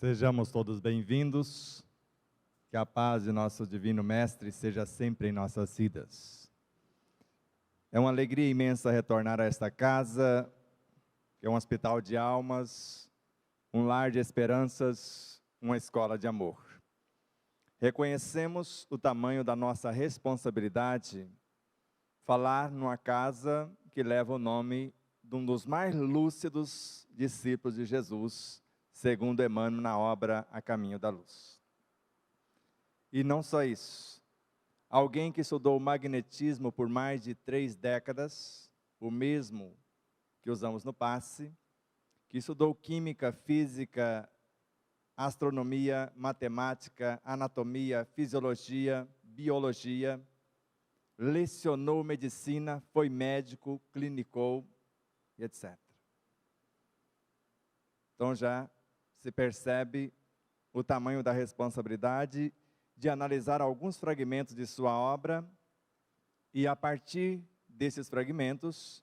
Sejamos todos bem-vindos, que a paz de nosso Divino Mestre seja sempre em nossas vidas. É uma alegria imensa retornar a esta casa, que é um hospital de almas, um lar de esperanças, uma escola de amor. Reconhecemos o tamanho da nossa responsabilidade falar numa casa que leva o nome de um dos mais lúcidos discípulos de Jesus, segundo Emmanuel na obra A Caminho da Luz. E não só isso, alguém que estudou magnetismo por mais de 3 décadas, o mesmo que usamos no passe, que estudou química, física, astronomia, matemática, anatomia, fisiologia, biologia, lecionou medicina, foi médico, clinicou, e etc. Então já se percebe o tamanho da responsabilidade de analisar alguns fragmentos de sua obra e, a partir desses fragmentos,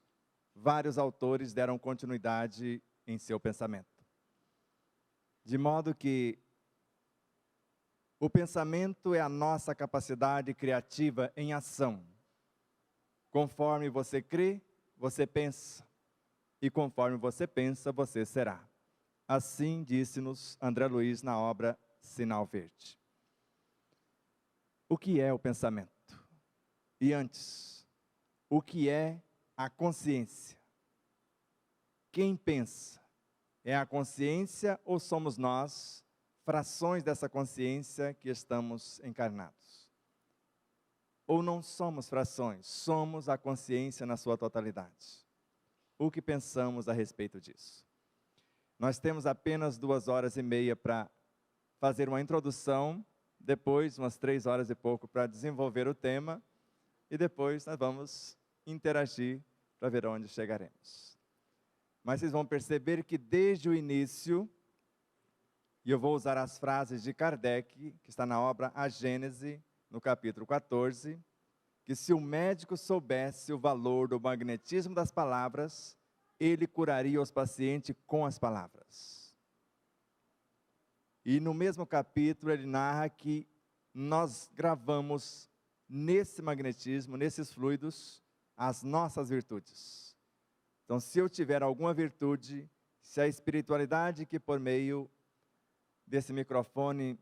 vários autores deram continuidade em seu pensamento. De modo que o pensamento é a nossa capacidade criativa em ação. Conforme você crê, você pensa. E conforme você pensa, você será. Assim disse-nos André Luiz na obra Sinal Verde. O que é o pensamento? E antes, o que é a consciência? Quem pensa? É a consciência ou somos nós, frações dessa consciência que estamos encarnados? Ou não somos frações, somos a consciência na sua totalidade? O que pensamos a respeito disso? Nós temos apenas 2h30 para fazer uma introdução, depois umas 3 horas e pouco para desenvolver o tema, e depois nós vamos interagir para ver onde chegaremos. Mas vocês vão perceber que desde o início, e eu vou usar as frases de Kardec, que está na obra A Gênese, no capítulo 14, que se o médico soubesse o valor do magnetismo das palavras, ele curaria os pacientes com as palavras. E no mesmo capítulo ele narra que nós gravamos nesse magnetismo, nesses fluidos, as nossas virtudes. Então, se eu tiver alguma virtude, se a espiritualidade que por meio desse microfone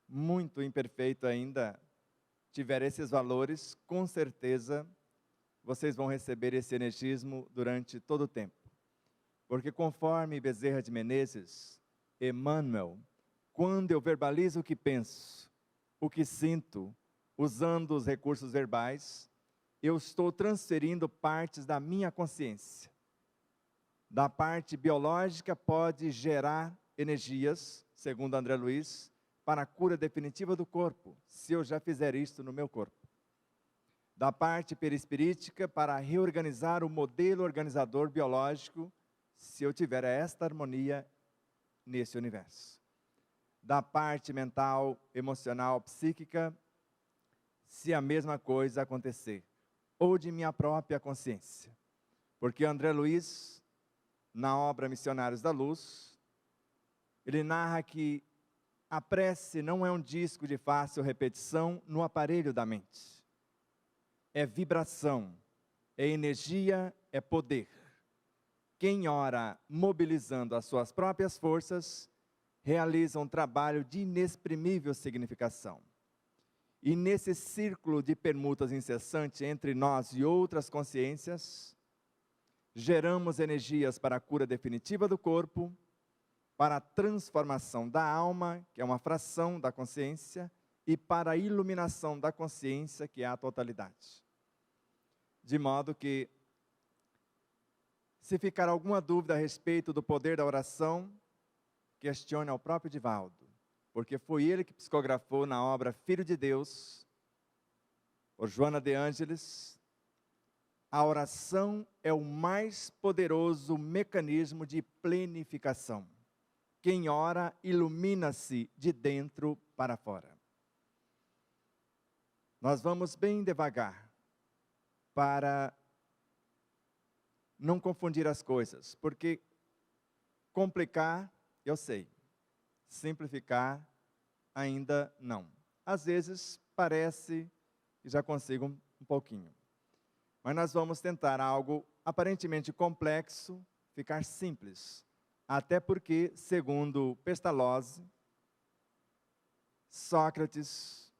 muito imperfeito ainda tiver esses valores, com certeza vocês vão receber esse energismo durante todo o tempo. Porque conforme Bezerra de Menezes, Emmanuel, quando eu verbalizo o que penso, o que sinto, usando os recursos verbais, eu estou transferindo partes da minha consciência. Da parte biológica pode gerar energias, segundo André Luiz, para a cura definitiva do corpo, se eu já fizer isso no meu corpo. Da parte perispirítica, para reorganizar o modelo organizador biológico, se eu tiver esta harmonia nesse universo. Da parte mental, emocional, psíquica, se a mesma coisa acontecer. Ou de minha própria consciência. Porque André Luiz, na obra Missionários da Luz, ele narra que a prece não é um disco de fácil repetição no aparelho da mente. É vibração, é energia, é poder. Quem ora mobilizando as suas próprias forças, realiza um trabalho de inexprimível significação. E nesse círculo de permutas incessante entre nós e outras consciências, geramos energias para a cura definitiva do corpo, para a transformação da alma, que é uma fração da consciência, e para a iluminação da consciência, que é a totalidade. De modo que, se ficar alguma dúvida a respeito do poder da oração, questione ao próprio Divaldo, porque foi ele que psicografou na obra Filho de Deus, por Joana de Ângeles, a oração é o mais poderoso mecanismo de plenificação. Quem ora ilumina-se de dentro para fora. Nós vamos bem devagar, para não confundir as coisas, porque complicar, eu sei. simplificar, ainda não. Às vezes, parece que já consigo um pouquinho. Mas nós vamos tentar algo aparentemente complexo, ficar simples. Até porque, segundo Pestalozzi, Sócrates,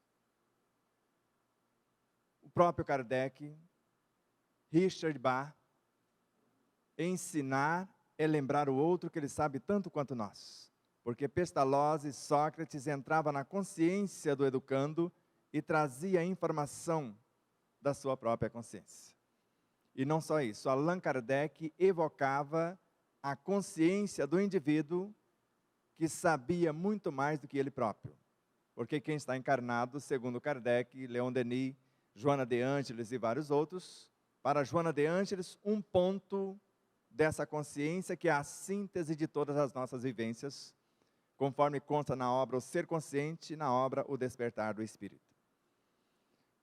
o próprio Kardec, Richard Bach, ensinar é lembrar o outro que ele sabe tanto quanto nós. Porque Pestalozzi, Sócrates entrava na consciência do educando e trazia a informação da sua própria consciência. E não só isso, Allan Kardec evocava a consciência do indivíduo que sabia muito mais do que ele próprio. Porque quem está encarnado, segundo Kardec, Leon Denis, Joana de Ângeles e vários outros, para Joana de Ângeles, um ponto dessa consciência que é a síntese de todas as nossas vivências, conforme consta na obra O Ser Consciente e na obra O Despertar do Espírito.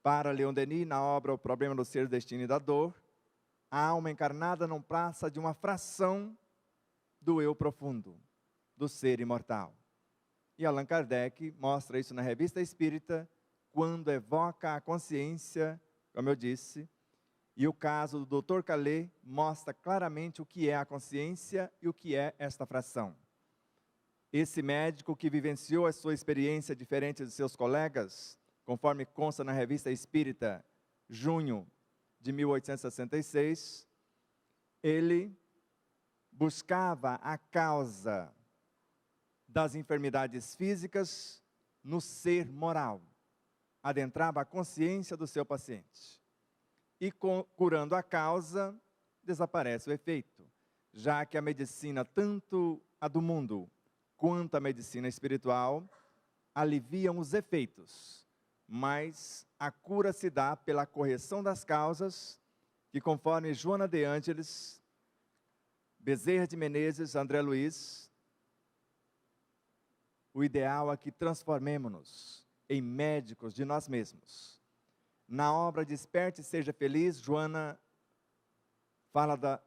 Para Leon Denis, na obra O Problema do Ser, do Destino e da Dor, a alma encarnada não passa de uma fração do eu profundo, do ser imortal. E Allan Kardec mostra isso na Revista Espírita, quando evoca a consciência, como eu disse, e o caso do Dr. Calais mostra claramente o que é a consciência e o que é esta fração. Esse médico que vivenciou a sua experiência diferente de seus colegas, conforme consta na Revista Espírita, junho de 1866, ele buscava a causa das enfermidades físicas no ser moral. Adentrava a consciência do seu paciente. E curando a causa, desaparece o efeito. Já que a medicina, tanto a do mundo quanto a medicina espiritual, aliviam os efeitos. Mas a cura se dá pela correção das causas, que conforme Joana de Ângeles, Bezerra de Menezes, André Luiz, o ideal é que transformemo-nos em médicos de nós mesmos. Na obra Desperte e Seja Feliz, Joana fala da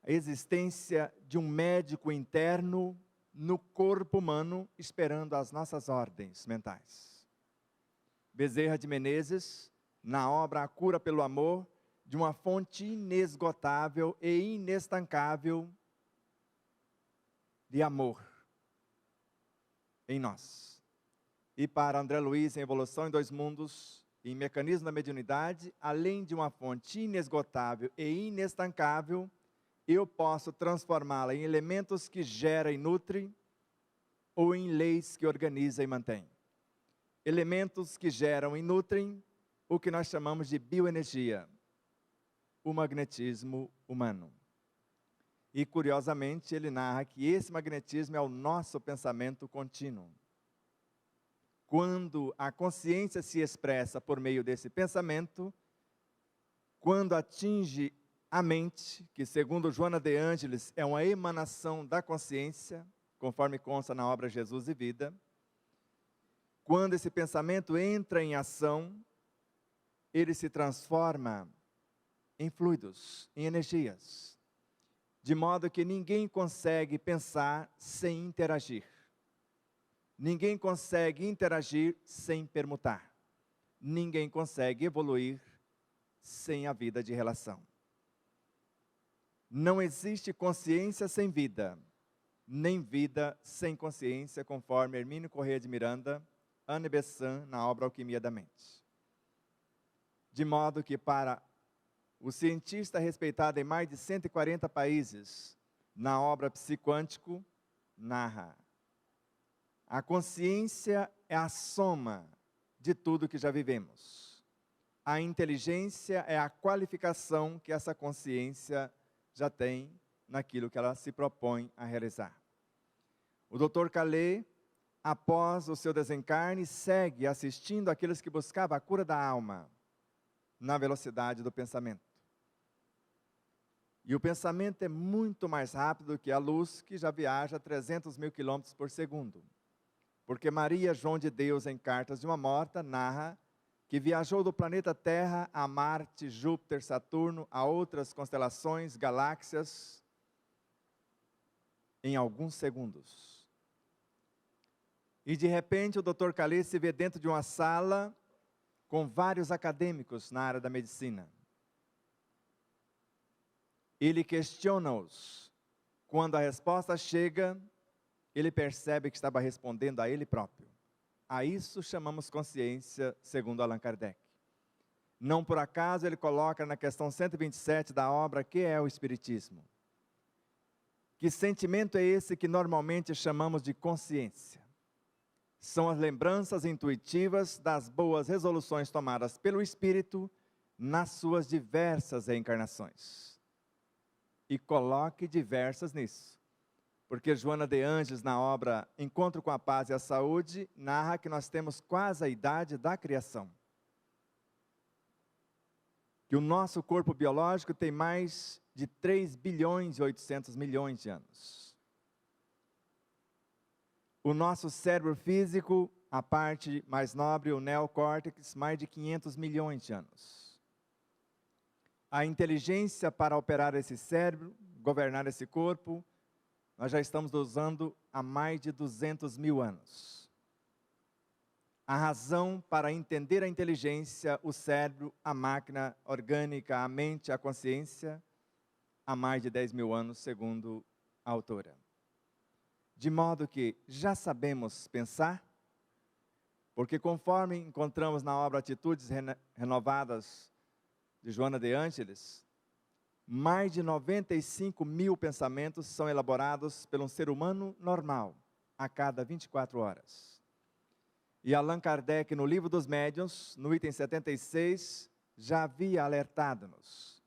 existência de um médico interno no corpo humano, esperando as nossas ordens mentais. Bezerra de Menezes, na obra A Cura pelo Amor, de uma fonte inesgotável e inestancável de amor em nós. E para André Luiz, em Evolução em Dois Mundos, em Mecanismo da Mediunidade, além de uma fonte inesgotável e inestancável, eu posso transformá-la em elementos que geram e nutrem, ou em leis que organizam e mantêm. Elementos que geram e nutrem o que nós chamamos de bioenergia, o magnetismo humano. E, curiosamente, ele narra que esse magnetismo é o nosso pensamento contínuo. Quando a consciência se expressa por meio desse pensamento, quando atinge a mente, que segundo Joana de Ângeles é uma emanação da consciência, conforme consta na obra Jesus e Vida, quando esse pensamento entra em ação, ele se transforma em fluidos, em energias, de modo que ninguém consegue pensar sem interagir. Ninguém consegue interagir sem permutar. Ninguém consegue evoluir sem a vida de relação. Não existe consciência sem vida, nem vida sem consciência, conforme Hermínio Corrêa de Miranda, Anne Besant, na obra Alquimia da Mente. De modo que para o cientista respeitado em mais de 140 países, na obra Psiquântico, narra: a consciência é a soma de tudo que já vivemos. A inteligência é a qualificação que essa consciência já tem naquilo que ela se propõe a realizar. O Dr. Calais, após o seu desencarne, segue assistindo aqueles que buscavam a cura da alma na velocidade do pensamento. E o pensamento é muito mais rápido que a luz, que já viaja a 300 mil quilômetros por segundo. Porque Maria João de Deus, em Cartas de uma Morta, narra que viajou do planeta Terra a Marte, Júpiter, Saturno, a outras constelações, galáxias, em alguns segundos. E de repente o Dr. Calais se vê dentro de uma sala com vários acadêmicos na área da medicina. Ele questiona-os. Quando a resposta chega, ele percebe que estava respondendo a ele próprio. A isso chamamos consciência, segundo Allan Kardec. Não por acaso ele coloca na questão 127 da obra que é o Espiritismo. Que sentimento é esse que normalmente chamamos de consciência? São as lembranças intuitivas das boas resoluções tomadas pelo Espírito nas suas diversas reencarnações. E coloque diversas nisso. Porque Joana de Ângeles, na obra Encontro com a Paz e a Saúde, narra que nós temos quase a idade da criação. Que o nosso corpo biológico tem mais de 3 bilhões e 800 milhões de anos. O nosso cérebro físico, a parte mais nobre, o neocórtex, mais de 500 milhões de anos. A inteligência para operar esse cérebro, governar esse corpo, nós já estamos usando há mais de 200 mil anos. A razão para entender a inteligência, o cérebro, a máquina orgânica, a mente, a consciência, há mais de 10 mil anos, segundo a autora. De modo que já sabemos pensar, porque conforme encontramos na obra Atitudes Renovadas de Joana de Ângeles, mais de 95 mil pensamentos são elaborados pelo ser humano normal, a cada 24 horas. E Allan Kardec, no Livro dos Médiuns, no item 76, já havia alertado-nos.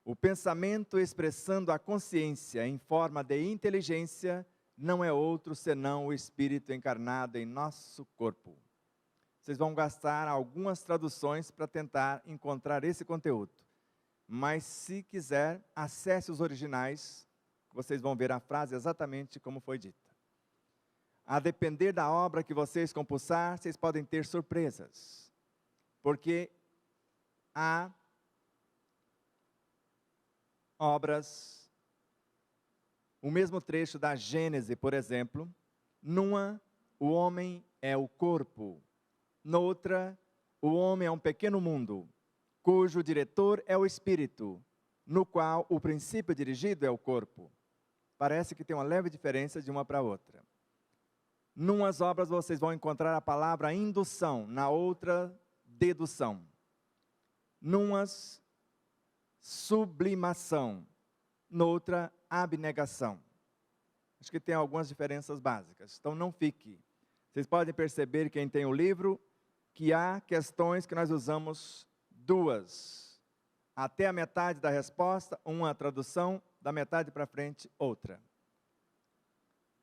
O pensamento expressando a consciência em forma de inteligência não é outro senão o espírito encarnado em nosso corpo. Vocês vão gastar algumas traduções para tentar encontrar esse conteúdo. Mas se quiser, acesse os originais, vocês vão ver a frase exatamente como foi dita. A depender da obra que vocês compulsar, vocês podem ter surpresas. Porque há obras, o mesmo trecho da Gênese, por exemplo, numa, o homem é o corpo, noutra, o homem é um pequeno mundo, cujo diretor é o espírito, no qual o princípio dirigido é o corpo. Parece que tem uma leve diferença de uma para outra. Numas obras vocês vão encontrar a palavra indução, na outra, dedução. Numas, sublimação, noutra, abnegação. Acho que tem algumas diferenças básicas, então não fique. Vocês podem perceber, quem tem o livro, que há questões que nós usamos duas. Até a metade da resposta, uma tradução, da metade para frente, outra.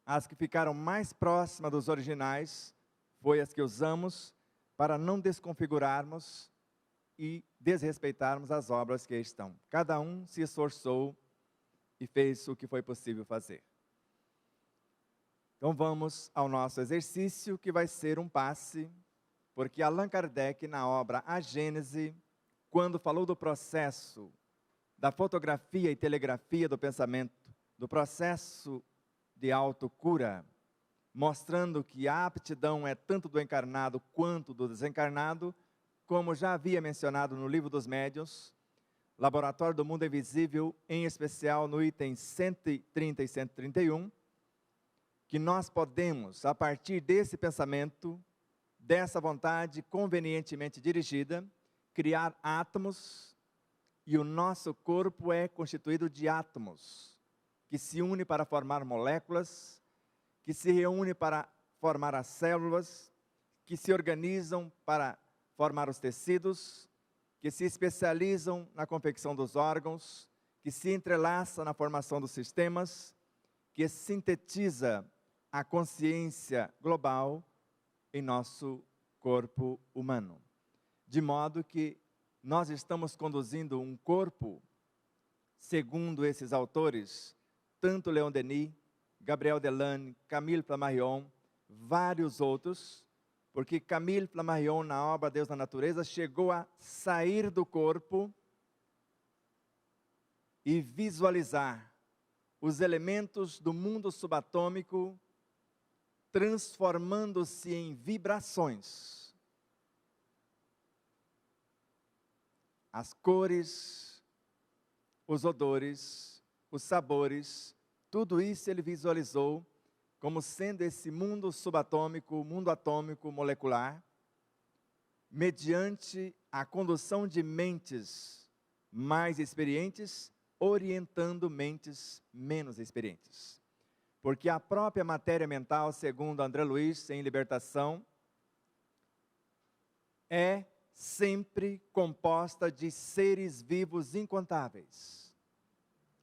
As que ficaram mais próximas dos originais, foi as que usamos para não desconfigurarmos e desrespeitarmos as obras que estão. Cada um se esforçou e fez o que foi possível fazer. Então vamos ao nosso exercício, que vai ser um passe, porque Allan Kardec, na obra A Gênese, quando falou do processo da fotografia e telegrafia do pensamento, do processo de autocura, mostrando que a aptidão é tanto do encarnado quanto do desencarnado, como já havia mencionado no Livro dos Médiuns, Laboratório do Mundo Invisível, em especial no item 130 e 131, que nós podemos, a partir desse pensamento, dessa vontade convenientemente dirigida, criar átomos, e o nosso corpo é constituído de átomos, que se unem para formar moléculas, que se reúnem para formar as células, que se organizam para formar os tecidos, que se especializam na confecção dos órgãos, que se entrelaça na formação dos sistemas, que sintetiza a consciência global em nosso corpo humano. De modo que nós estamos conduzindo um corpo, segundo esses autores, tanto Leon Denis, Gabriel Delane, Camille Flammarion, vários outros, porque Camille Flammarion, na obra Deus na Natureza, chegou a sair do corpo e visualizar os elementos do mundo subatômico transformando-se em vibrações. As cores, os odores, os sabores, tudo isso ele visualizou como sendo esse mundo subatômico, mundo atômico, molecular, mediante a condução de mentes mais experientes, orientando mentes menos experientes. Porque a própria matéria mental, segundo André Luiz, em Libertação, é sempre composta de seres vivos incontáveis,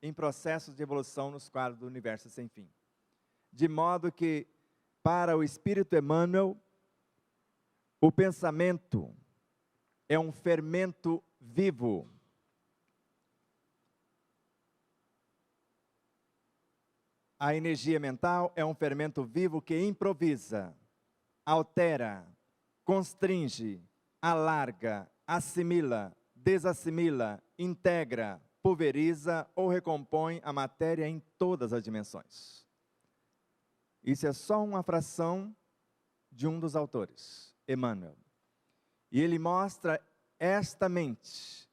em processos de evolução nos quadros do universo sem fim. De modo que, para o Espírito Emmanuel, o pensamento é um fermento vivo. A energia mental é um fermento vivo que improvisa, altera, constringe, alarga, assimila, desassimila, integra, pulveriza ou recompõe a matéria em todas as dimensões. Isso é só uma fração de um dos autores, Emmanuel. E ele mostra esta mente,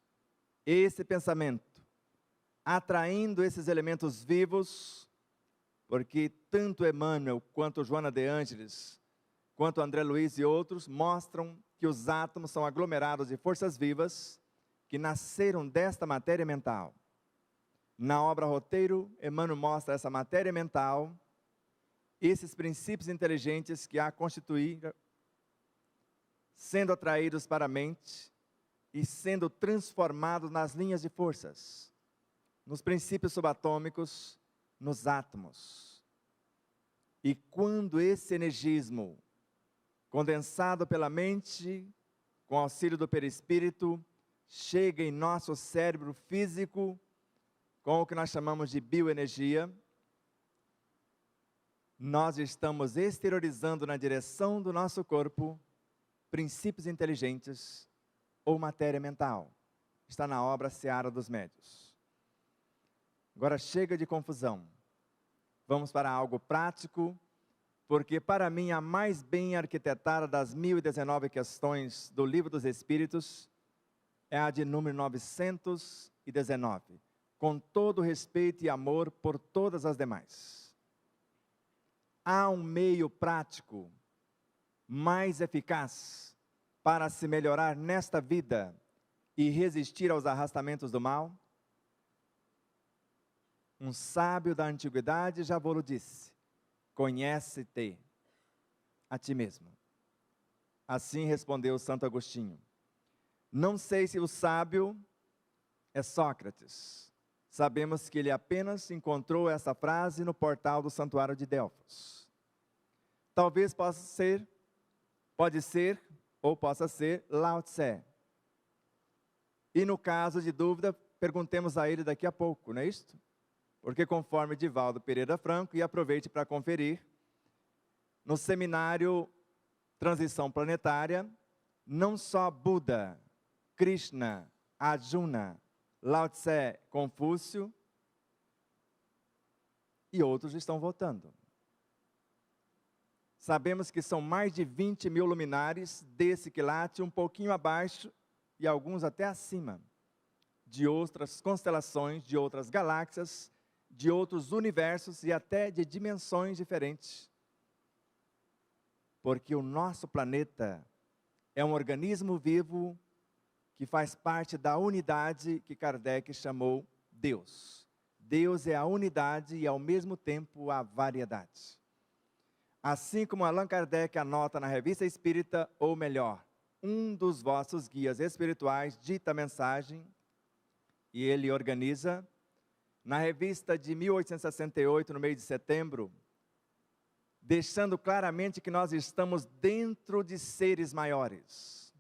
esse pensamento, atraindo esses elementos vivos, porque tanto Emmanuel, quanto Joana de Ângeles, quanto André Luiz e outros, mostram que os átomos são aglomerados de forças vivas que nasceram desta matéria mental. Na obra Roteiro, Emmanuel mostra essa matéria mental, esses princípios inteligentes que a constituíram, sendo atraídos para a mente e sendo transformados nas linhas de forças, nos princípios subatômicos, nos átomos. E quando esse energismo, condensado pela mente, com auxílio do perispírito, chega em nosso cérebro físico, com o que nós chamamos de bioenergia, nós estamos exteriorizando na direção do nosso corpo princípios inteligentes ou matéria mental. Está na obra Seara dos Médios. Agora chega de confusão. Vamos para algo prático, porque para mim a mais bem arquitetada das 1019 questões do Livro dos Espíritos é a de número 919, com todo respeito e amor por todas as demais. Há um meio prático mais eficaz para se melhorar nesta vida e resistir aos arrastamentos do mal? Um sábio da antiguidade já vos disse: conhece-te a ti mesmo. Assim respondeu Santo Agostinho. Não sei se o sábio é Sócrates. Sabemos que ele apenas encontrou essa frase no portal do Santuário de Delfos. Talvez possa ser Lao Tse. E no caso de dúvida, perguntemos a ele daqui a pouco, não é isto? Porque conforme Divaldo Pereira Franco, e aproveite para conferir, no seminário Transição Planetária, não só Buda, Krishna, Arjuna, Lao Tse, Confúcio e outros estão votando. Sabemos que são mais de 20 mil luminares desse quilate, um pouquinho abaixo e alguns até acima, de outras constelações, de outras galáxias, de outros universos e até de dimensões diferentes. Porque o nosso planeta é um organismo vivo que faz parte da unidade que Kardec chamou Deus. Deus é a unidade e ao mesmo tempo a variedade. Assim como Allan Kardec anota na Revista Espírita, ou melhor, um dos vossos guias espirituais dita a mensagem, e ele organiza, na revista de 1868, no mês de setembro, deixando claramente que nós estamos dentro de seres maiores.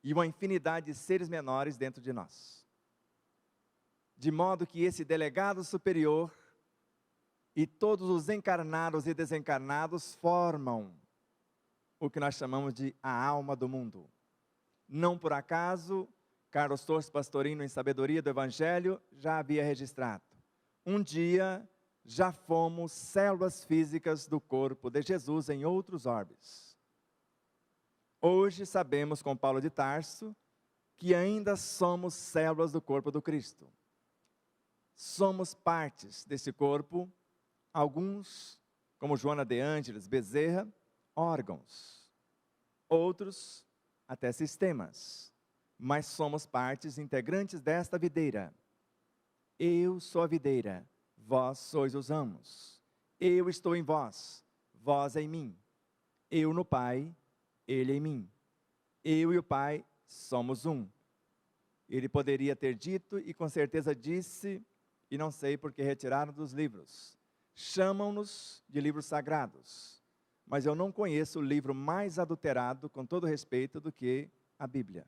E uma infinidade de seres menores dentro de nós. De modo que esse delegado superior e todos os encarnados e desencarnados formam o que nós chamamos de a alma do mundo. Não por acaso, Carlos Torres Pastorino, em Sabedoria do Evangelho, já havia registrado. Um dia, já fomos células físicas do corpo de Jesus em outros orbes. Hoje sabemos com Paulo de Tarso que ainda somos células do corpo do Cristo. Somos partes desse corpo, alguns, como Joana de Ângeles Bezerra, órgãos, outros até sistemas, mas somos partes integrantes desta videira. Eu sou a videira, vós sois os ramos. Eu estou em vós, vós em mim. Eu no Pai, Ele em mim. Eu e o Pai somos um. Ele poderia ter dito, e com certeza disse, e não sei porque retiraram dos livros. Chamam-nos de livros sagrados, mas eu não conheço o livro mais adulterado, com todo respeito, do que a Bíblia.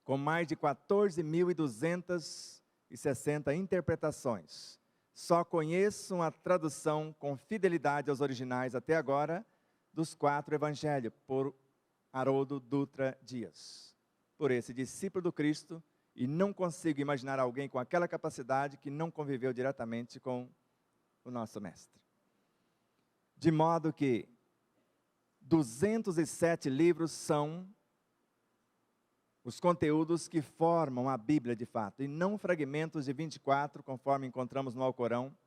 Com mais de 14.260 interpretações. Só conheço uma tradução com fidelidade aos originais até agora, dos 4 evangelhos, por Haroldo Dutra Dias, por esse discípulo do Cristo, e não consigo imaginar alguém com aquela capacidade que não conviveu diretamente com o nosso mestre. De modo que 207 livros são os conteúdos que formam a Bíblia de fato, e não fragmentos de 24, conforme encontramos no Alcorão,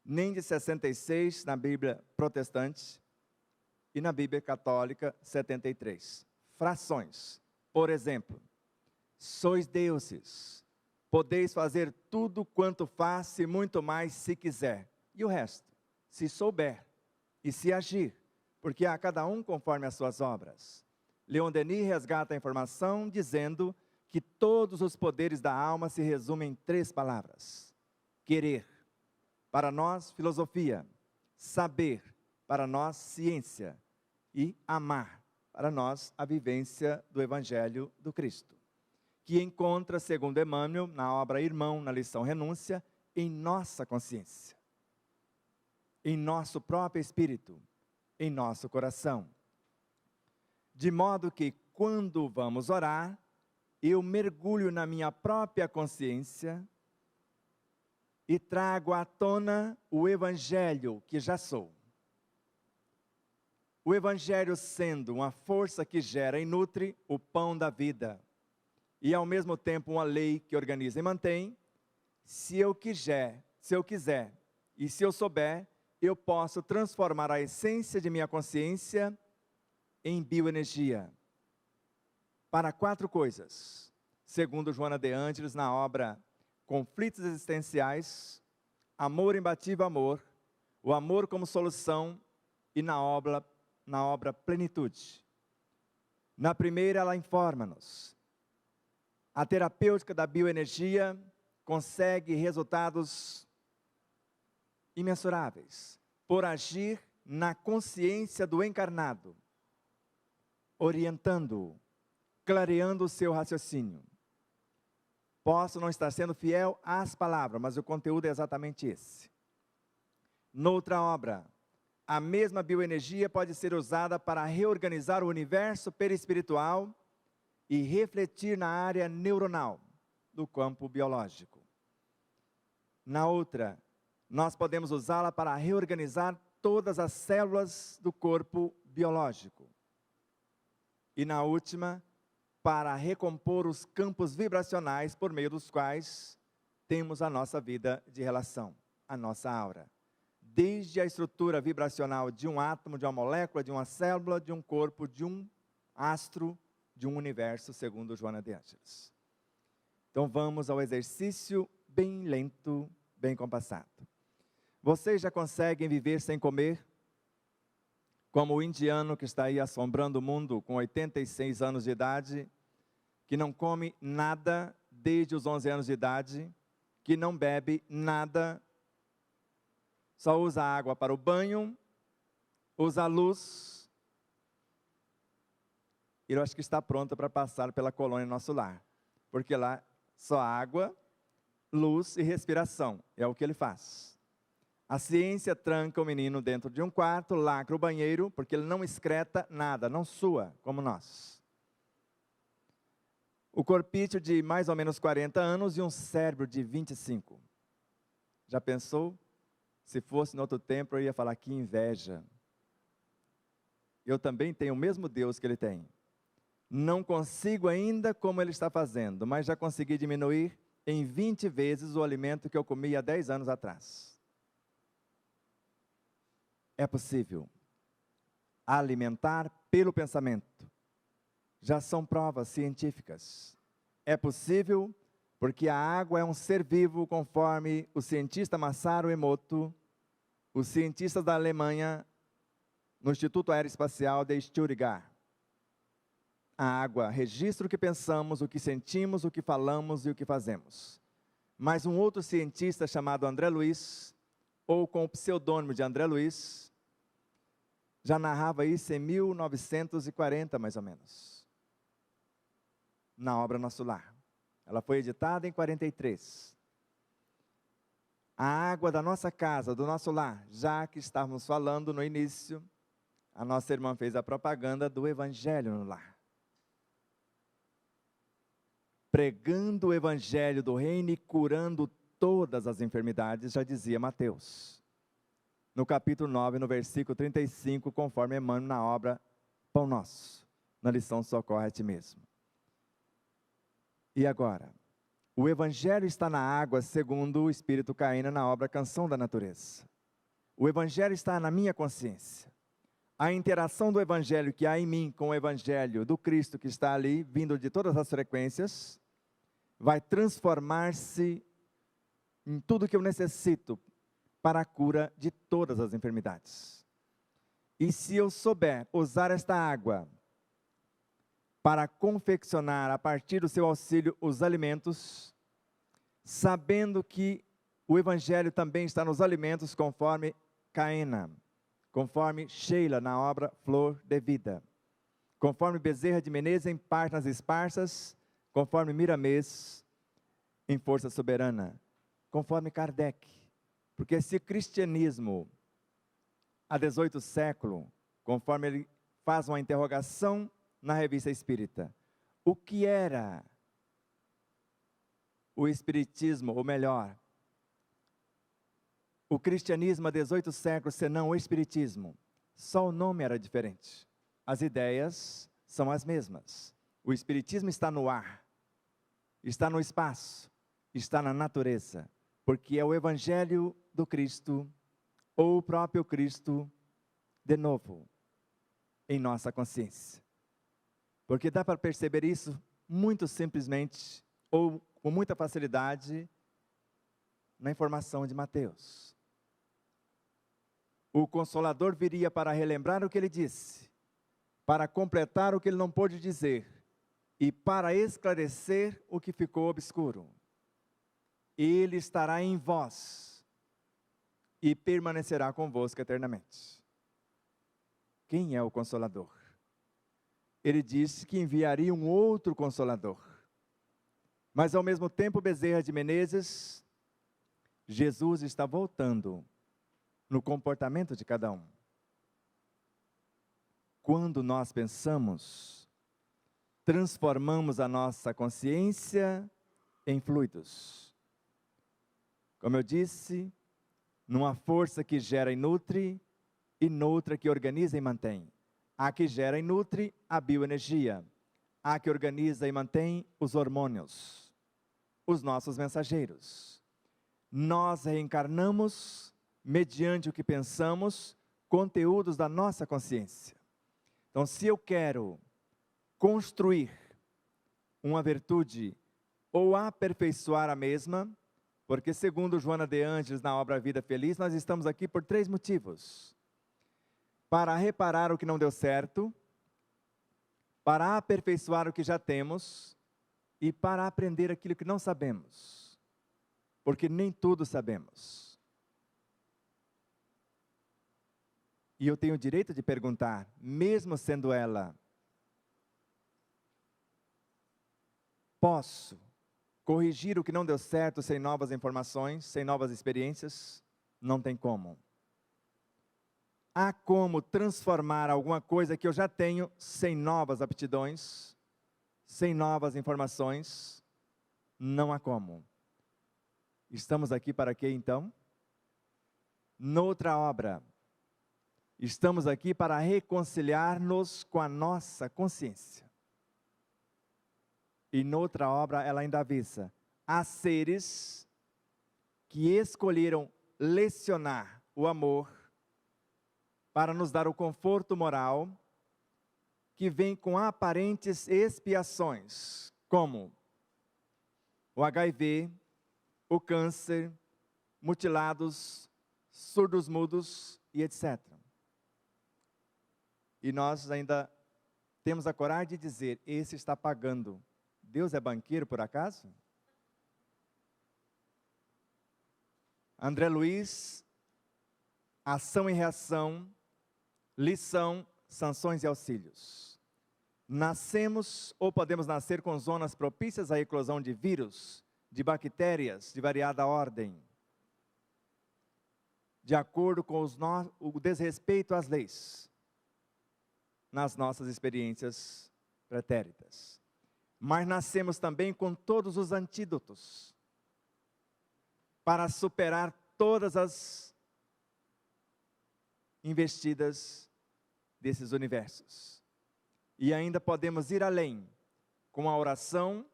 nem de 66 na Bíblia protestante, e na Bíblia católica 73. Frações. Por exemplo, sois deuses, podeis fazer tudo quanto faz e muito mais se quiser. E o resto? Se souber e se agir, porque a cada um conforme as suas obras. Leon Denis resgata a informação dizendo que todos os poderes da alma se resumem em 3 palavras. Querer, para nós filosofia, saber, para nós ciência, e amar, para nós a vivência do Evangelho do Cristo, que encontra, segundo Emmanuel, na obra Irmão, na lição Renúncia, em nossa consciência, em nosso próprio espírito, em nosso coração. De modo que, quando vamos orar, eu mergulho na minha própria consciência e trago à tona o Evangelho que já sou. O Evangelho sendo uma força que gera e nutre o pão da vida, e ao mesmo tempo uma lei que organiza e mantém, se eu quiser e se eu souber, eu posso transformar a essência de minha consciência em bioenergia. Para 4 coisas, segundo Joana de Ângeles na obra Conflitos Existenciais, Amor Imbatível Amor, o amor como solução, e na obra Plenitude. Na primeira, ela informa-nos. A terapêutica da bioenergia consegue resultados imensuráveis por agir na consciência do encarnado, orientando-o, clareando o seu raciocínio. Posso não estar sendo fiel às palavras, mas o conteúdo é exatamente esse. Noutra obra, a mesma bioenergia pode ser usada para reorganizar o universo perispiritual e refletir na área neuronal do campo biológico. Na outra, nós podemos usá-la para reorganizar todas as células do corpo biológico. E na última, para recompor os campos vibracionais por meio dos quais temos a nossa vida de relação, a nossa aura. Desde a estrutura vibracional de um átomo, de uma molécula, de uma célula, de um corpo, de um astro, de um universo, segundo Joana de Ângeles. Então vamos ao exercício bem lento, bem compassado. Vocês já conseguem viver sem comer? Como o indiano que está aí assombrando o mundo com 86 anos de idade, que não come nada desde os 11 anos de idade, que não bebe nada, só usa água para o banho, usa a luz. Eu acho que está pronta para passar pela colônia nosso lar, porque lá só água, luz e respiração, é o que ele faz. A ciência tranca o menino dentro de um quarto, lacra o banheiro, porque ele não excreta nada, não sua, como nós. O corpício de mais ou menos 40 anos e um cérebro de 25. Já pensou? Se fosse no outro tempo, eu ia falar que inveja. Eu também tenho o mesmo Deus que ele tem. Não consigo ainda como ele está fazendo, mas já consegui diminuir em 20 vezes o alimento que eu comia há 10 anos atrás. É possível alimentar pelo pensamento. Já são provas científicas. É possível porque a água é um ser vivo, conforme o cientista Masaru Emoto, os cientistas da Alemanha, no Instituto Aeroespacial de Stuttgart. A água registra o que pensamos, o que sentimos, o que falamos e o que fazemos. Mas um outro cientista chamado André Luiz, ou com o pseudônimo de André Luiz, já narrava isso em 1940, mais ou menos, na obra Nosso Lar. Ela foi editada em 43. A água da nossa casa, do nosso lar, já que estávamos falando no início, a nossa irmã fez a propaganda do Evangelho no lar. Pregando o Evangelho do Reino e curando todas as enfermidades, já dizia Mateus. No capítulo 9, no versículo 35, conforme Emmanuel na obra Pão Nosso, na lição Socorre a Ti Mesmo. E agora? O Evangelho está na água, segundo o Espírito Caína na obra Canção da Natureza. O Evangelho está na minha consciência. A interação do Evangelho que há em mim com o Evangelho do Cristo que está ali, vindo de todas as frequências, vai transformar-se em tudo que eu necessito para a cura de todas as enfermidades. E se eu souber usar esta água para confeccionar a partir do seu auxílio os alimentos, sabendo que o Evangelho também está nos alimentos, conforme Caena, conforme Sheila na obra Flor de Vida, conforme Bezerra de Menezes em Páginas Esparsas, conforme Miramês em Força Soberana, conforme Kardec. Porque se o cristianismo, há 18 séculos, conforme ele faz uma interrogação na Revista Espírita, o que era o espiritismo, ou melhor, o cristianismo há 18 séculos, senão o espiritismo? Só o nome era diferente. As ideias são as mesmas. O espiritismo está no ar, está no espaço, está na natureza, porque é o Evangelho do Cristo, ou o próprio Cristo, de novo, em nossa consciência. Porque dá para perceber isso muito simplesmente, ou com muita facilidade, na informação de Mateus. O Consolador viria para relembrar o que ele disse, para completar o que ele não pôde dizer, e para esclarecer o que ficou obscuro. Ele estará em vós, e permanecerá convosco eternamente. Quem é o Consolador? Ele disse que enviaria um outro Consolador. Mas ao mesmo tempo, Bezerra de Menezes, Jesus está voltando no comportamento de cada um. Quando nós pensamos, transformamos a nossa consciência em fluidos. Como eu disse, numa força que gera e nutre, e noutra que organiza e mantém. A que gera e nutre a bioenergia, a que organiza e mantém os hormônios, os nossos mensageiros. Nós reencarnamos, mediante o que pensamos, conteúdos da nossa consciência. Então, se eu quero construir uma virtude ou aperfeiçoar a mesma, porque segundo Joana de Ângeles na obra Vida Feliz, nós estamos aqui por 3 motivos. Para reparar o que não deu certo, para aperfeiçoar o que já temos e para aprender aquilo que não sabemos, porque nem tudo sabemos. E eu tenho o direito de perguntar, mesmo sendo ela, posso corrigir o que não deu certo sem novas informações, sem novas experiências? Não tem como. Há como transformar alguma coisa que eu já tenho sem novas aptidões, sem novas informações? Não há como. Estamos aqui para quê, então? Noutra obra. Estamos aqui para reconciliar-nos com a nossa consciência. E noutra obra, ela ainda avisa: há seres que escolheram lecionar o amor para nos dar o conforto moral, que vem com aparentes expiações, como o HIV, o câncer, mutilados, surdos mudos e etc. E nós ainda temos a coragem de dizer: esse está pagando. Deus é banqueiro por acaso? André Luiz, ação e reação, lição, sanções e auxílios. Nascemos ou podemos nascer com zonas propícias à eclosão de vírus, de bactérias de variada ordem, de acordo com o desrespeito às leis, nas nossas experiências pretéritas. Mas nascemos também com todos os antídotos para superar todas as investidas desses universos. E ainda podemos ir além, com a oração,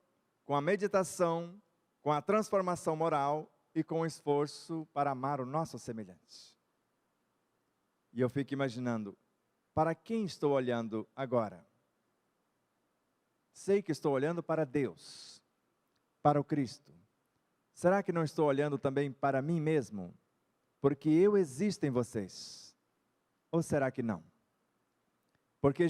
com a meditação, com a transformação moral e com o esforço para amar o nosso semelhante. E eu fico imaginando, para quem estou olhando agora? Sei que estou olhando para Deus, para o Cristo. Será que não estou olhando também para mim mesmo? Porque eu existo em vocês. Ou será que não? Porque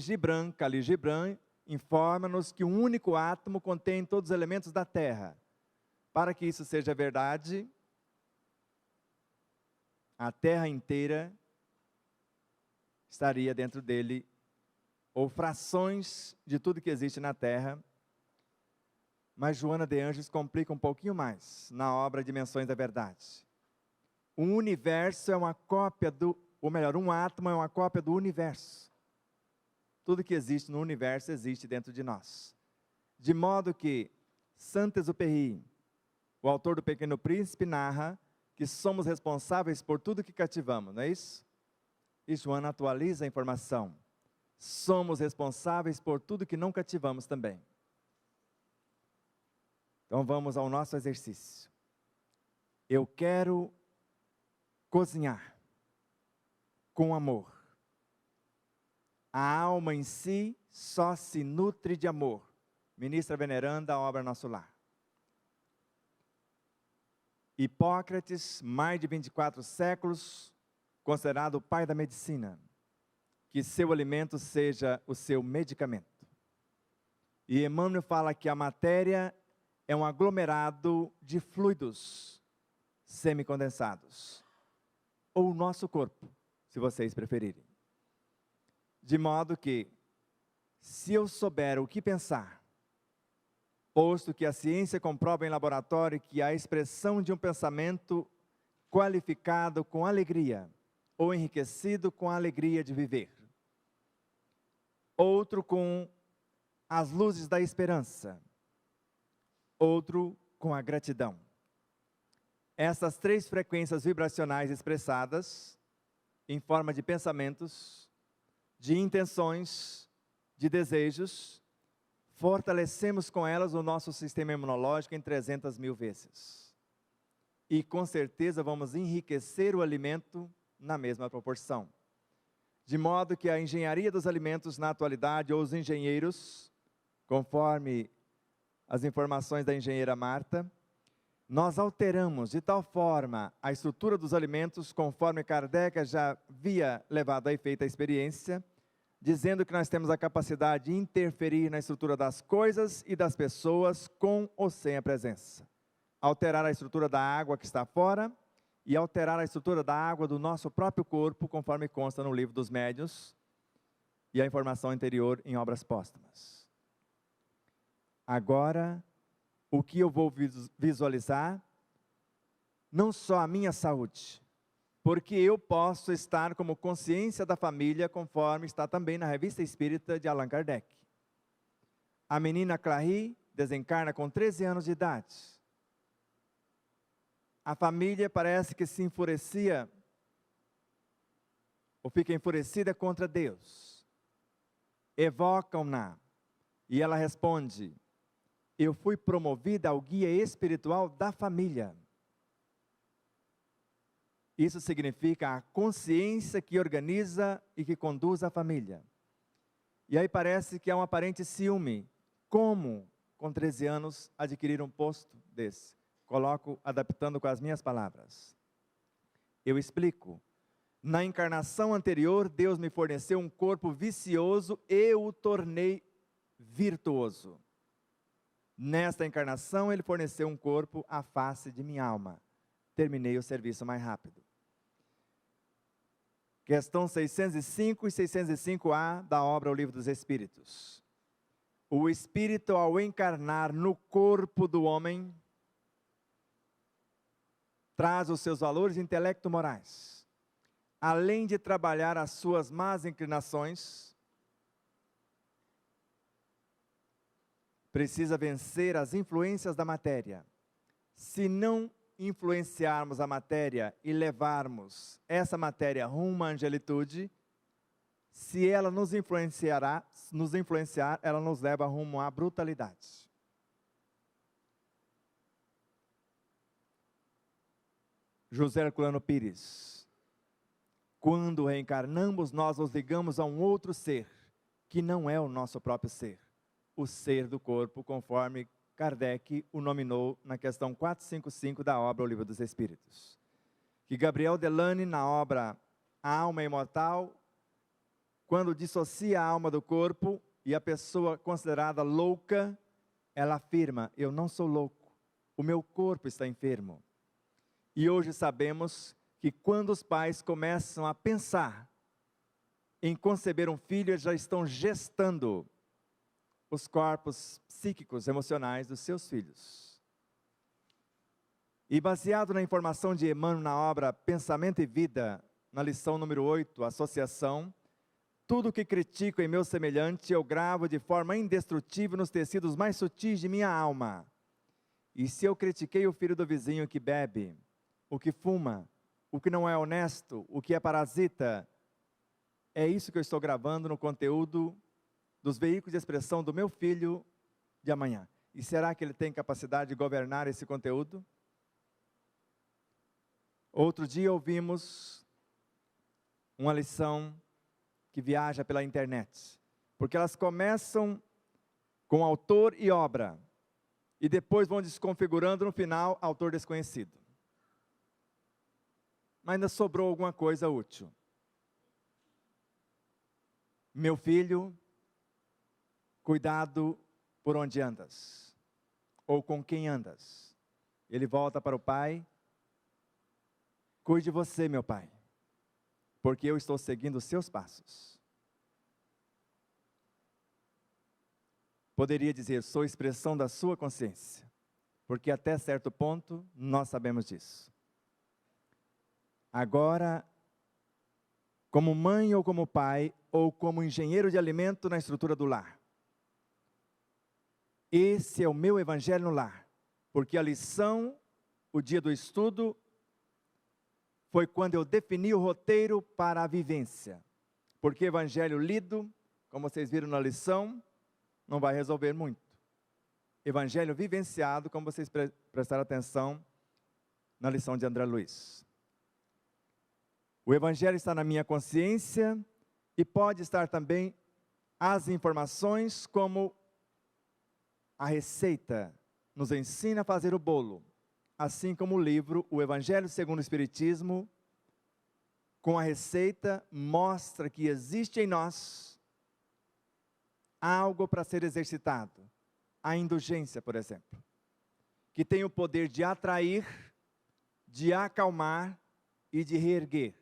Khalil Gibran informa-nos que um único átomo contém todos os elementos da Terra. Para que isso seja verdade, a Terra inteira estaria dentro dele, ou frações de tudo que existe na Terra. Mas Joana de Ângeles complica um pouquinho mais na obra Dimensões da Verdade. O universo é uma cópia um átomo é uma cópia do universo. Tudo que existe no universo existe dentro de nós. De modo que Saint-Exupéry, o autor do Pequeno Príncipe, narra que somos responsáveis por tudo que cativamos, não é isso? E Joana atualiza a informação. Somos responsáveis por tudo que não cativamos também. Então vamos ao nosso exercício. Eu quero cozinhar com amor. A alma em si só se nutre de amor. Ministra veneranda a obra Nosso Lar. Hipócrates, mais de 24 séculos, considerado o pai da medicina. Que seu alimento seja o seu medicamento. E Emmanuel fala que a matéria é um aglomerado de fluidos semicondensados. Ou o nosso corpo, se vocês preferirem. De modo que, se eu souber o que pensar, posto que a ciência comprova em laboratório que a expressão de um pensamento qualificado com alegria, ou enriquecido com a alegria de viver, outro com as luzes da esperança, outro com a gratidão. Essas três frequências vibracionais expressadas, em forma de pensamentos, de intenções, de desejos, fortalecemos com elas o nosso sistema imunológico em 300 mil vezes. E com certeza vamos enriquecer o alimento na mesma proporção. De modo que a engenharia dos alimentos na atualidade, ou os engenheiros, conforme as informações da engenheira Marta, nós alteramos de tal forma a estrutura dos alimentos, conforme Kardec já havia levado a efeito a experiência, dizendo que nós temos a capacidade de interferir na estrutura das coisas e das pessoas com ou sem a presença. Alterar a estrutura da água que está fora e alterar a estrutura da água do nosso próprio corpo, conforme consta no Livro dos Médiuns e a informação anterior em obras póstumas. Agora, o que eu vou visualizar? Não só a minha saúde, porque eu posso estar como consciência da família, conforme está também na Revista Espírita de Allan Kardec. A menina Clary desencarna com 13 anos de idade. a família parece que se enfurecia, ou fica enfurecida contra Deus. Evocam-na, e ela responde: eu fui promovida ao guia espiritual da família. Isso significa a consciência que organiza e que conduz a família. E aí parece que há um aparente ciúme. Como, com 13 anos, adquirir um posto desse? Coloco adaptando com as minhas palavras. Eu explico. Na encarnação anterior, Deus me forneceu um corpo vicioso e o tornei virtuoso. Nesta encarnação, Ele forneceu um corpo à face de minha alma. Terminei o serviço mais rápido. Questão 605 e 605A da obra O Livro dos Espíritos. O Espírito, ao encarnar no corpo do homem, traz os seus valores intelecto-morais. Além de trabalhar as suas más inclinações, precisa vencer as influências da matéria. Se não influenciarmos a matéria e levarmos essa matéria rumo à angelitude, se ela nos influenciar, ela nos leva rumo à brutalidade. José Herculano Pires: quando reencarnamos, nós nos ligamos a um outro ser, que não é o nosso próprio ser, o ser do corpo, conforme Kardec o nominou na questão 455 da obra O Livro dos Espíritos. Que Gabriel Delany, na obra A Alma Imortal, quando dissocia a alma do corpo e a pessoa considerada louca, ela afirma: eu não sou louco, o meu corpo está enfermo. E hoje sabemos que quando os pais começam a pensar em conceber um filho, eles já estão gestando os corpos psíquicos, emocionais dos seus filhos. E baseado na informação de Emmanuel na obra Pensamento e Vida, na lição número 8, Associação, tudo que critico em meu semelhante, eu gravo de forma indestrutível nos tecidos mais sutis de minha alma. E se eu critiquei o filho do vizinho que bebe, o que fuma, o que não é honesto, o que é parasita, é isso que eu estou gravando no conteúdo dos veículos de expressão do meu filho de amanhã. E será que ele tem capacidade de governar esse conteúdo? Outro dia ouvimos uma lição que viaja pela internet, porque elas começam com autor e obra, e depois vão desconfigurando no final, autor desconhecido. Mas ainda sobrou alguma coisa útil. Meu filho, cuidado por onde andas, ou com quem andas. Ele volta para o pai: cuide de você, meu pai, porque eu estou seguindo os seus passos. Poderia dizer: sou expressão da sua consciência, porque até certo ponto nós sabemos disso. Agora, como mãe ou como pai, ou como engenheiro de alimento na estrutura do lar, esse é o meu evangelho no lar, porque a lição, o dia do estudo, foi quando eu defini o roteiro para a vivência. Porque evangelho lido, como vocês viram na lição, não vai resolver muito. Evangelho vivenciado, como vocês prestaram atenção na lição de André Luiz. O evangelho está na minha consciência e pode estar também as informações, como a receita nos ensina a fazer o bolo, assim como o livro O Evangelho segundo o Espiritismo, com a receita, mostra que existe em nós algo para ser exercitado. A indulgência, por exemplo, que tem o poder de atrair, de acalmar e de reerguer.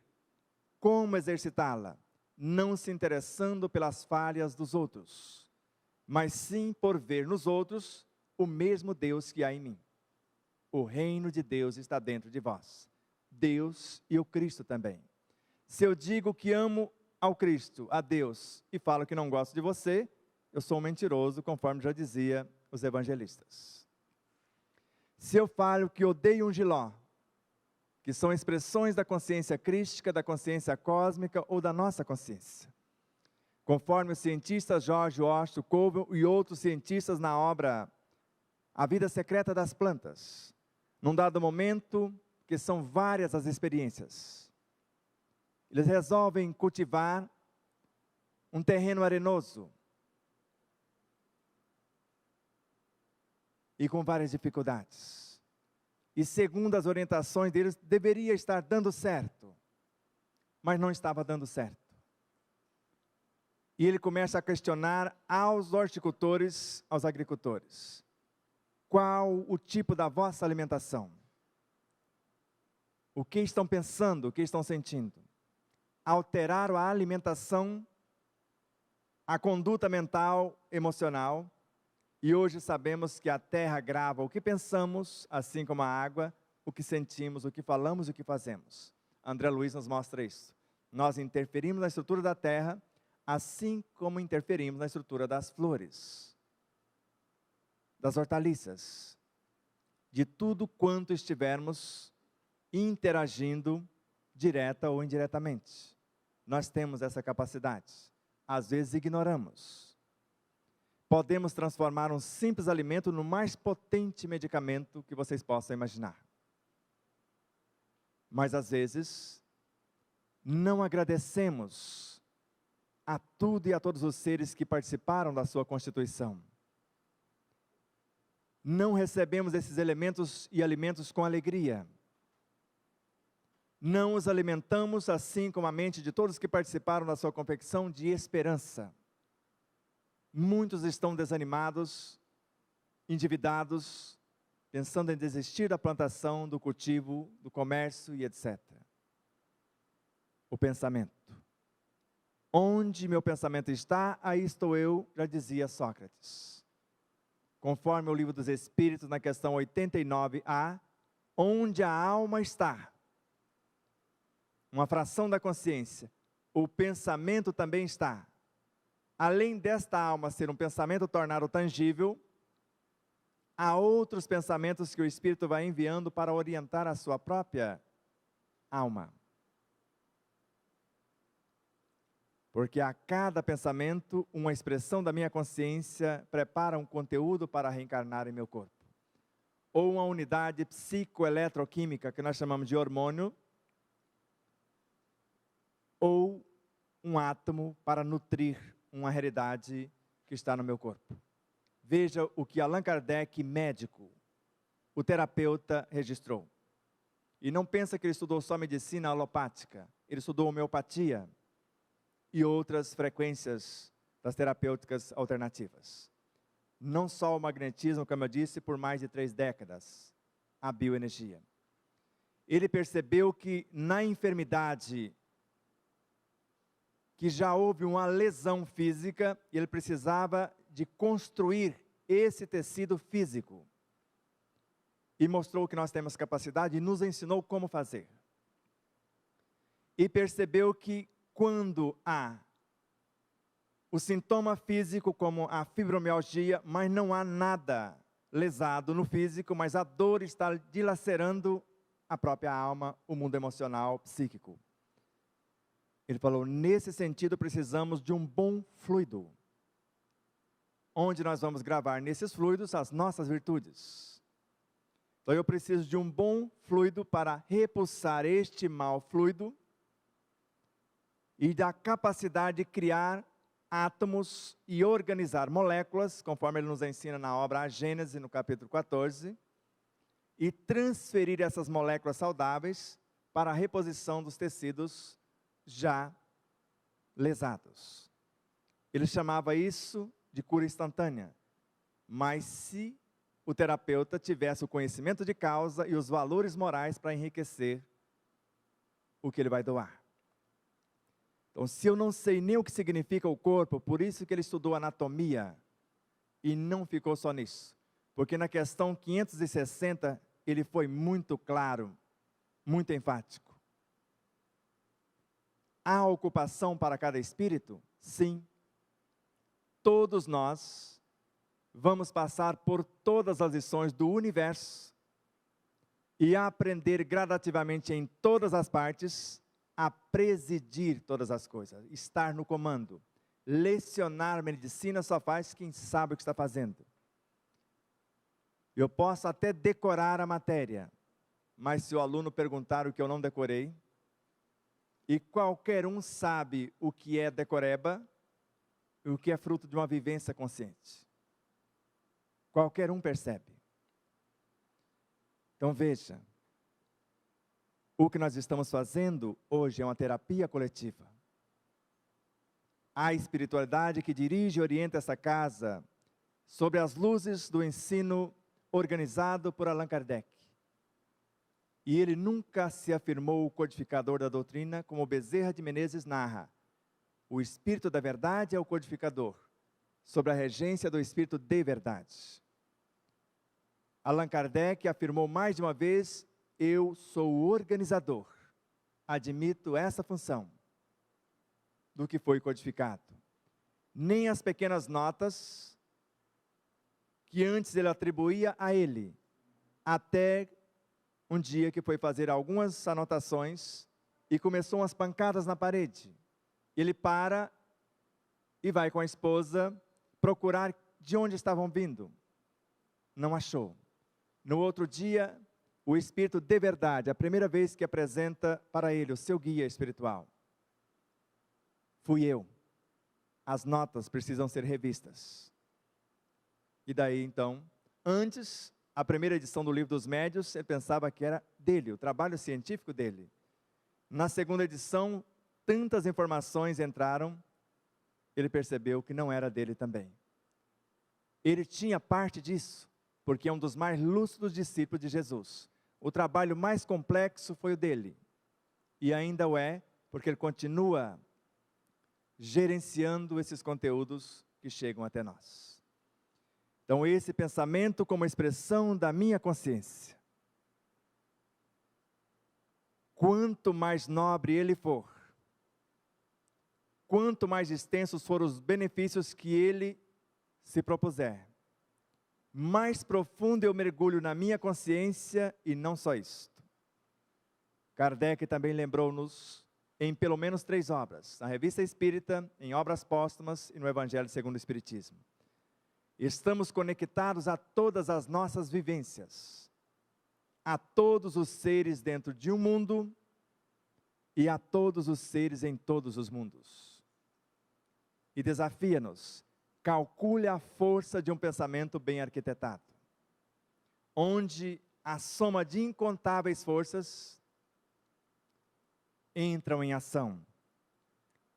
Como exercitá-la? Não se interessando pelas falhas dos outros, mas sim por ver nos outros o mesmo Deus que há em mim. O reino de Deus está dentro de vós. Deus e o Cristo também. Se eu digo que amo ao Cristo, a Deus, e falo que não gosto de você, eu sou um mentiroso, conforme já dizia os evangelistas. Se eu falo que odeio um giló, que são expressões da consciência crística, da consciência cósmica ou da nossa consciência. Conforme os cientistas George Washington Colville e outros cientistas na obra A Vida Secreta das Plantas, num dado momento, que são várias as experiências, eles resolvem cultivar um terreno arenoso e com várias dificuldades. E segundo as orientações deles, deveria estar dando certo, mas não estava dando certo. E ele começa a questionar aos horticultores, aos agricultores: qual o tipo da vossa alimentação? O que estão pensando, o que estão sentindo? Alteraram a alimentação, a conduta mental, emocional, e hoje sabemos que a terra grava o que pensamos, assim como a água, o que sentimos, o que falamos e o que fazemos. André Luiz nos mostra isso. Nós interferimos na estrutura da terra, assim como interferimos na estrutura das flores, das hortaliças, de tudo quanto estivermos interagindo, direta ou indiretamente. Nós temos essa capacidade. Às vezes ignoramos. Podemos transformar um simples alimento no mais potente medicamento que vocês possam imaginar. Mas às vezes não agradecemos a tudo e a todos os seres que participaram da sua constituição. Não recebemos esses elementos e alimentos com alegria. Não os alimentamos, assim como a mente de todos que participaram da sua confecção, de esperança. Muitos estão desanimados, endividados, pensando em desistir da plantação, do cultivo, do comércio e etc. O pensamento. Onde meu pensamento está, aí estou eu, já dizia Sócrates. Conforme o Livro dos Espíritos, na questão 89a, onde a alma está, uma fração da consciência, o pensamento também está. Além desta alma ser um pensamento tornado tangível, há outros pensamentos que o Espírito vai enviando para orientar a sua própria alma. Porque a cada pensamento, uma expressão da minha consciência prepara um conteúdo para reencarnar em meu corpo. Ou uma unidade psicoeletroquímica, que nós chamamos de hormônio, ou um átomo para nutrir uma realidade que está no meu corpo. Veja o que Allan Kardec, médico, o terapeuta, registrou. E não pensa que ele estudou só medicina alopática, ele estudou homeopatia e outras frequências das terapêuticas alternativas. Não só o magnetismo, como eu disse, por mais de 3 décadas, a bioenergia. Ele percebeu que na enfermidade, que já houve uma lesão física, e ele precisava de construir esse tecido físico. E mostrou que nós temos capacidade e nos ensinou como fazer. E percebeu que quando há o sintoma físico, como a fibromialgia, mas não há nada lesado no físico, mas a dor está dilacerando a própria alma, o mundo emocional, psíquico. Ele falou, nesse sentido precisamos de um bom fluido, onde nós vamos gravar nesses fluidos as nossas virtudes. Então eu preciso de um bom fluido para repulsar este mau fluido e da capacidade de criar átomos e organizar moléculas, conforme ele nos ensina na obra A Gênese, no capítulo 14, e transferir essas moléculas saudáveis para a reposição dos tecidos já lesados. Ele chamava isso de cura instantânea. Mas se o terapeuta tivesse o conhecimento de causa e os valores morais para enriquecer o que ele vai doar. Então, se eu não sei nem o que significa o corpo, por isso que ele estudou anatomia, e não ficou só nisso. Porque na questão 560, ele foi muito claro, muito enfático. Há ocupação para cada espírito? Sim. Todos nós vamos passar por todas as lições do universo e aprender gradativamente em todas as partes a presidir todas as coisas, estar no comando. Lecionar medicina só faz quem sabe o que está fazendo. Eu posso até decorar a matéria, mas se o aluno perguntar o que eu não decorei, e qualquer um sabe o que é decoreba, e o que é fruto de uma vivência consciente. Qualquer um percebe. Então veja, o que nós estamos fazendo hoje é uma terapia coletiva. A espiritualidade que dirige e orienta essa casa sobre as luzes do ensino organizado por Allan Kardec. E ele nunca se afirmou o codificador da doutrina, como Bezerra de Menezes narra. O Espírito da Verdade é o codificador, sob a regência do Espírito de Verdade. Allan Kardec afirmou mais de uma vez: eu sou o organizador, admito essa função do que foi codificado. Nem as pequenas notas que antes ele atribuía a ele, até um dia que foi fazer algumas anotações e começou umas pancadas na parede. Ele para e vai com a esposa procurar de onde estavam vindo. Não achou. No outro dia, o Espírito de Verdade, a primeira vez que apresenta para ele o seu guia espiritual. Fui eu. As notas precisam ser revistas. E daí então, antes, a primeira edição do Livro dos Médiuns, ele pensava que era dele, o trabalho científico dele. Na segunda edição, tantas informações entraram, ele percebeu que não era dele também. Ele tinha parte disso, porque é um dos mais lúcidos discípulos de Jesus. O trabalho mais complexo foi o dele. E ainda o é, porque ele continua gerenciando esses conteúdos que chegam até nós. Então, esse pensamento como expressão da minha consciência. Quanto mais nobre ele for, quanto mais extensos forem os benefícios que ele se propuser, mais profundo eu mergulho na minha consciência, e não só isto. Kardec também lembrou-nos em pelo menos 3 obras, na Revista Espírita, em Obras Póstumas e no Evangelho segundo o Espiritismo. Estamos conectados a todas as nossas vivências, a todos os seres dentro de um mundo e a todos os seres em todos os mundos. E desafia-nos, calcule a força de um pensamento bem arquitetado, onde a soma de incontáveis forças entram em ação.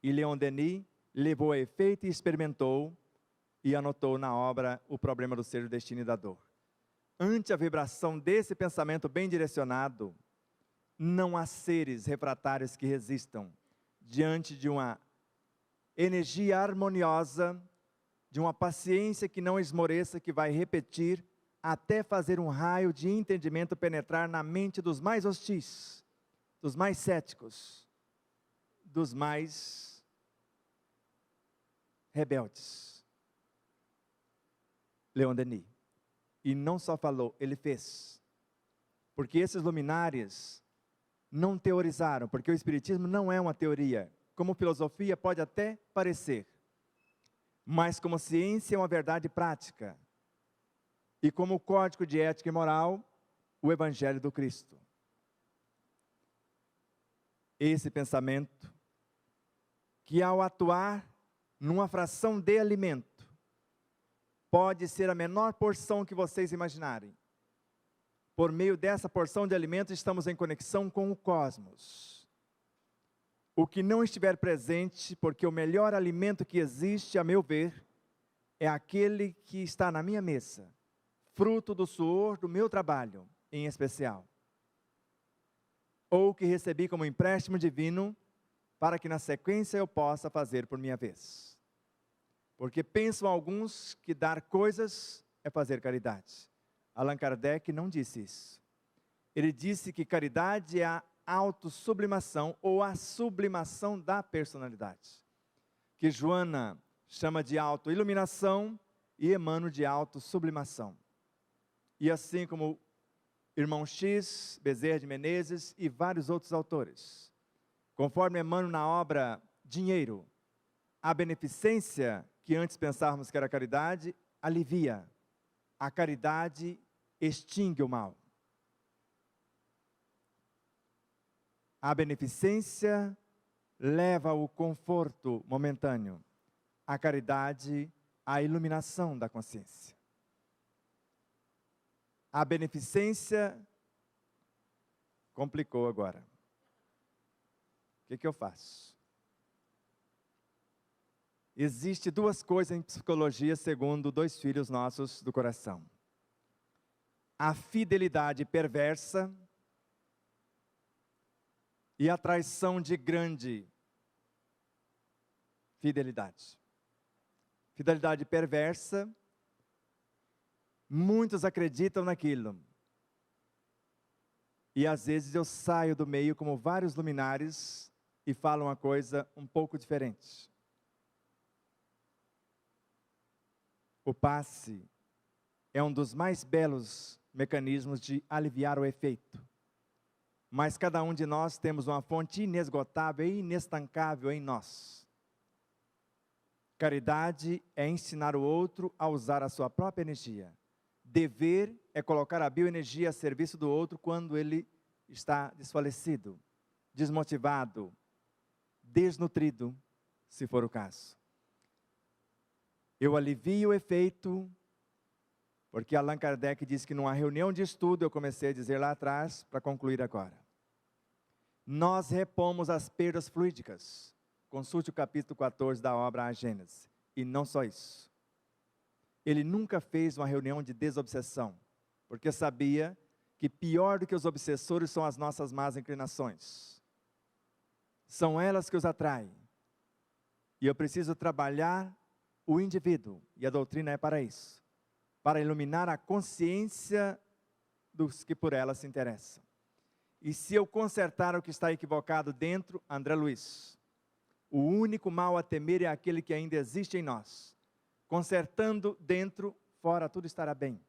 E Leon Denis levou a efeito e experimentou e anotou na obra O Problema do Ser, do Destino e da Dor. Ante a vibração desse pensamento bem direcionado, não há seres refratários que resistam diante de uma energia harmoniosa, de uma paciência que não esmoreça, que vai repetir até fazer um raio de entendimento penetrar na mente dos mais hostis, dos mais céticos, dos mais rebeldes. Leon Denis. E não só falou, ele fez. Porque esses luminares não teorizaram, porque o Espiritismo não é uma teoria. Como filosofia pode até parecer, mas como ciência é uma verdade prática. E como código de ética e moral, o Evangelho do Cristo. Esse pensamento, que ao atuar numa fração de alimento, pode ser a menor porção que vocês imaginarem. Por meio dessa porção de alimento, estamos em conexão com o cosmos. O que não estiver presente, porque o melhor alimento que existe, a meu ver, é aquele que está na minha mesa, fruto do suor do meu trabalho, em especial. Ou que recebi como empréstimo divino, para que na sequência eu possa fazer por minha vez. Porque pensam alguns que dar coisas é fazer caridade. Allan Kardec não disse isso. Ele disse que caridade é a autossublimação ou a sublimação da personalidade. Que Joana chama de autoiluminação e Emmanuel de autossublimação. E assim como Irmão X, Bezerra de Menezes e vários outros autores. Conforme Emmanuel na obra Dinheiro, a beneficência, que antes pensávamos que era caridade, alivia. A caridade extingue o mal. A beneficência leva ao conforto momentâneo. A caridade, à iluminação da consciência. A beneficência complicou agora. O que eu faço? Existem duas coisas em psicologia, segundo dois filhos nossos do coração. A fidelidade perversa e a traição de grande fidelidade. Fidelidade perversa, muitos acreditam naquilo. E às vezes eu saio do meio como vários luminares e falo uma coisa um pouco diferente. O passe é um dos mais belos mecanismos de aliviar o efeito. Mas cada um de nós temos uma fonte inesgotável e inestancável em nós. Caridade é ensinar o outro a usar a sua própria energia. Dever é colocar a bioenergia a serviço do outro quando ele está desfalecido, desmotivado, desnutrido, se for o caso. Eu alivio o efeito, porque Allan Kardec disse que numa reunião de estudo, eu comecei a dizer lá atrás, para concluir agora. Nós repomos as perdas fluídicas. Consulte o capítulo 14 da obra A Gênese. E não só isso. Ele nunca fez uma reunião de desobsessão, porque sabia que pior do que os obsessores são as nossas más inclinações. São elas que os atraem. E eu preciso trabalhar o indivíduo, e a doutrina é para isso, para iluminar a consciência dos que por ela se interessam. E se eu consertar o que está equivocado dentro, André Luiz, o único mal a temer é aquele que ainda existe em nós. Consertando dentro, fora tudo estará bem.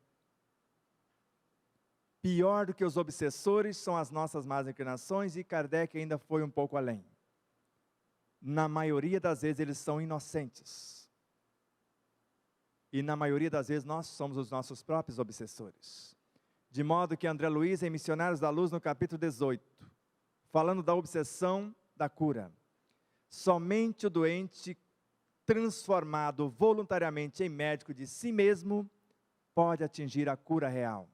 Pior do que os obsessores são as nossas más inclinações, e Kardec ainda foi um pouco além. Na maioria das vezes eles são inocentes. E na maioria das vezes nós somos os nossos próprios obsessores. De modo que André Luiz, em Missionários da Luz, no capítulo 18, falando da obsessão da cura. Somente o doente transformado voluntariamente em médico de si mesmo pode atingir a cura real.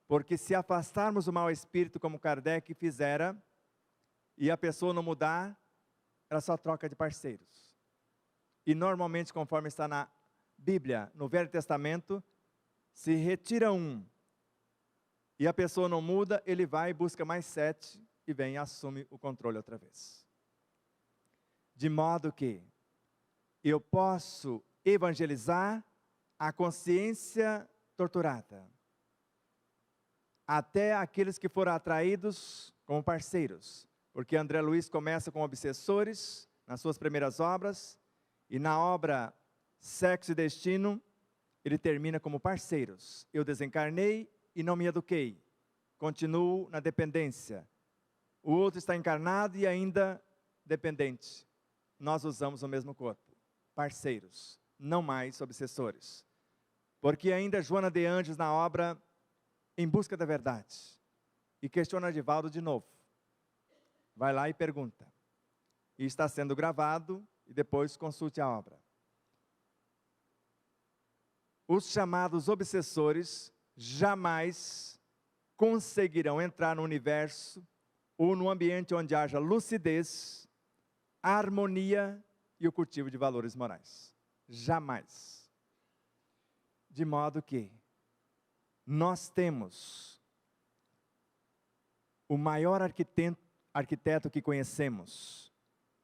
Porque se afastarmos o mau espírito como Kardec fizera, e a pessoa não mudar, ela só troca de parceiros. E normalmente, conforme está na Bíblia, no Velho Testamento, se retira um, e a pessoa não muda, ele vai e busca mais 7, e vem e assume o controle outra vez. De modo que eu posso evangelizar a consciência torturada, até aqueles que foram atraídos como parceiros, porque André Luiz começa com obsessores, nas suas primeiras obras, e na obra Sexo e Destino, ele termina como parceiros. Eu desencarnei e não me eduquei, continuo na dependência. O outro está encarnado e ainda dependente. Nós usamos o mesmo corpo, parceiros, não mais obsessores. Porque ainda Joana de Anjos, na obra Em Busca da Verdade, e questiona Divaldo de novo. Vai lá e pergunta. E está sendo gravado, e depois consulte a obra. Os chamados obsessores jamais conseguirão entrar no universo ou no ambiente onde haja lucidez, harmonia e o cultivo de valores morais. Jamais. De modo que nós temos o maior arquiteto que conhecemos,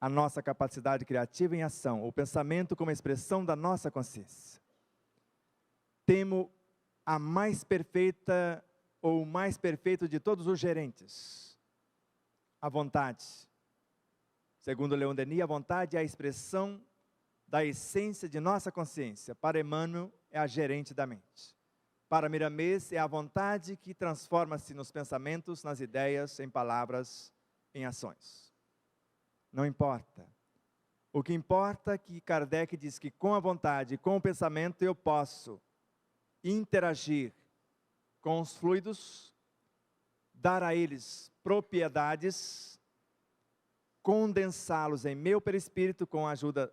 a nossa capacidade criativa em ação, o pensamento como expressão da nossa consciência. Temos a mais perfeita ou o mais perfeito de todos os gerentes, a vontade. Segundo Leon Denis, a vontade é a expressão da essência de nossa consciência. Para Emmanuel, é a gerente da mente. Para Miramês, é a vontade que transforma-se nos pensamentos, nas ideias, em palavras, em ações. Não importa. O que importa é que Kardec diz que com a vontade, com o pensamento, eu posso interagir com os fluidos, dar a eles propriedades, condensá-los em meu perispírito com a ajuda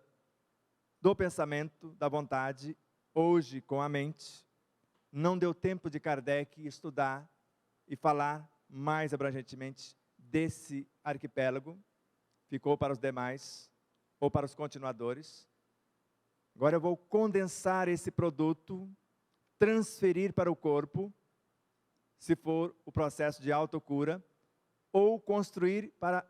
do pensamento, da vontade, hoje com a mente. Não deu tempo de Kardec estudar e falar mais abrangentemente desse arquipélago, ficou para os demais, ou para os continuadores. Agora eu vou condensar esse produto, transferir para o corpo, se for o processo de autocura, ou construir para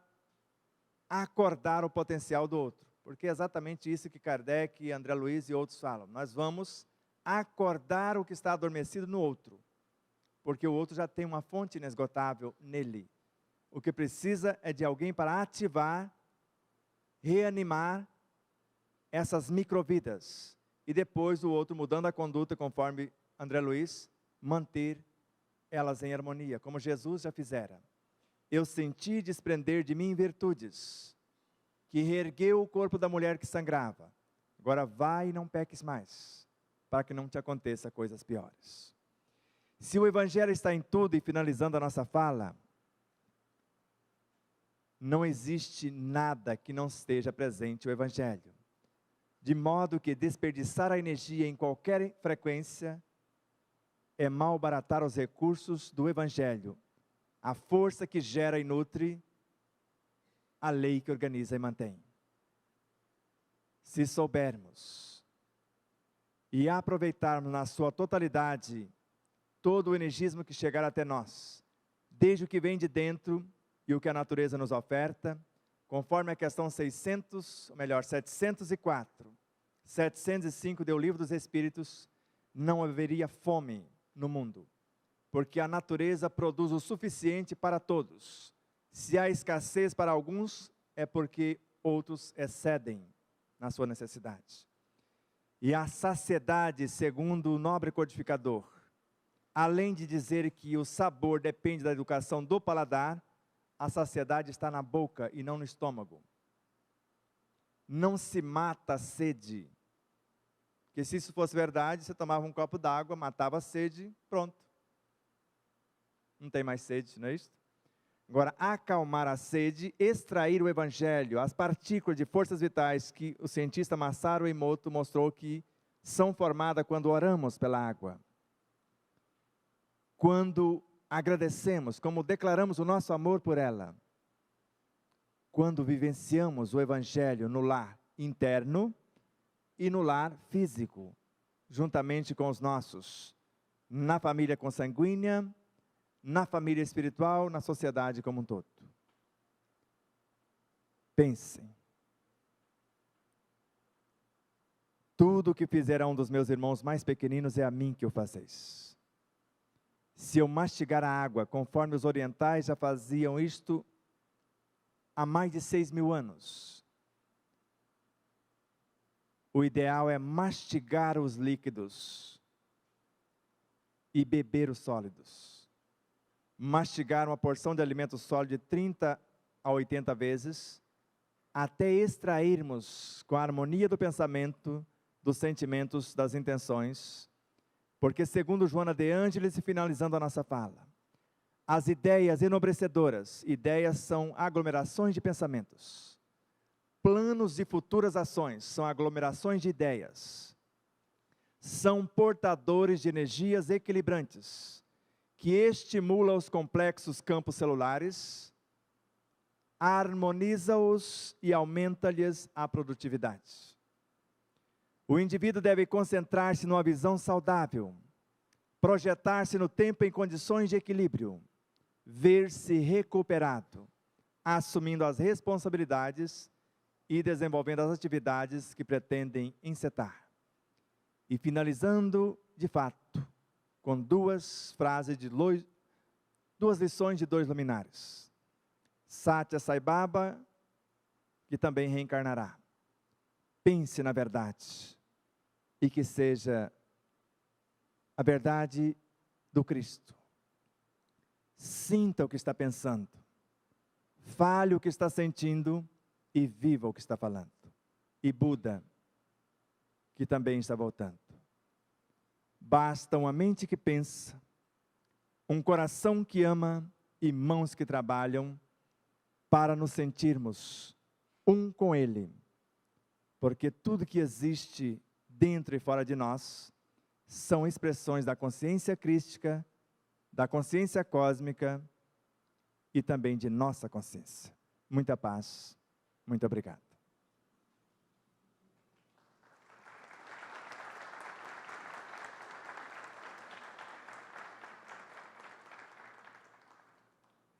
acordar o potencial do outro. Porque é exatamente isso que Kardec, André Luiz e outros falam. Nós vamos acordar o que está adormecido no outro, porque o outro já tem uma fonte inesgotável nele. O que precisa é de alguém para ativar, reanimar essas microvidas, e depois o outro, mudando a conduta, conforme André Luiz, manter elas em harmonia, como Jesus já fizera. Eu senti desprender de mim virtudes, que reergueu o corpo da mulher que sangrava. Agora vai e não peques mais, para que não te aconteça coisas piores. Se o Evangelho está em tudo, e finalizando a nossa fala, não existe nada que não esteja presente o Evangelho. De modo que desperdiçar a energia em qualquer frequência é malbaratar os recursos do Evangelho, a força que gera e nutre, a lei que organiza e mantém. Se soubermos e aproveitarmos na sua totalidade todo o energismo que chegar até nós, desde o que vem de dentro e o que a natureza nos oferta, conforme a questão 704, 705 do Livro dos Espíritos, não haveria fome no mundo, porque a natureza produz o suficiente para todos. Se há escassez para alguns, é porque outros excedem na sua necessidade. E a saciedade, segundo o nobre codificador, além de dizer que o sabor depende da educação do paladar, a saciedade está na boca e não no estômago. Não se mata a sede. Porque se isso fosse verdade, você tomava um copo d'água, matava a sede, pronto. Não tem mais sede, não é isso? Agora, acalmar a sede, extrair o Evangelho, as partículas de forças vitais que o cientista Masaru Emoto mostrou que são formadas quando oramos pela água. Quando agradecemos, como declaramos o nosso amor por ela. Quando vivenciamos o Evangelho no lar interno e no lar físico, juntamente com os nossos, na família consanguínea, na família espiritual, na sociedade como um todo. Pensem. Tudo o que fizer a um dos meus irmãos mais pequeninos é a mim que o fazeis. Se eu mastigar a água, conforme os orientais já faziam isto há mais de 6.000 anos, o ideal é mastigar os líquidos e beber os sólidos. Mastigar uma porção de alimento sólido de 30 a 80 vezes, até extrairmos com a harmonia do pensamento, dos sentimentos, das intenções, porque segundo Joana de Ângeles, e finalizando a nossa fala, as ideias enobrecedoras, ideias são aglomerações de pensamentos. Planos de futuras ações são aglomerações de ideias. São portadores de energias equilibrantes, que estimulam os complexos campos celulares, harmoniza-os e aumenta-lhes a produtividade. O indivíduo deve concentrar-se numa visão saudável, projetar-se no tempo em condições de equilíbrio, ver-se recuperado, assumindo as responsabilidades e desenvolvendo as atividades que pretendem encetar. E finalizando, de fato, com duas lições de dois luminares. Satya Sai Baba, que também reencarnará. Pense na verdade, e que seja a verdade do Cristo. Sinta o que está pensando, fale o que está sentindo e viva o que está falando. E Buda, que também está voltando. Basta uma mente que pensa, um coração que ama e mãos que trabalham para nos sentirmos um com Ele. Porque tudo que existe dentro e fora de nós são expressões da consciência crística, da consciência cósmica e também de nossa consciência. Muita paz, muito obrigado.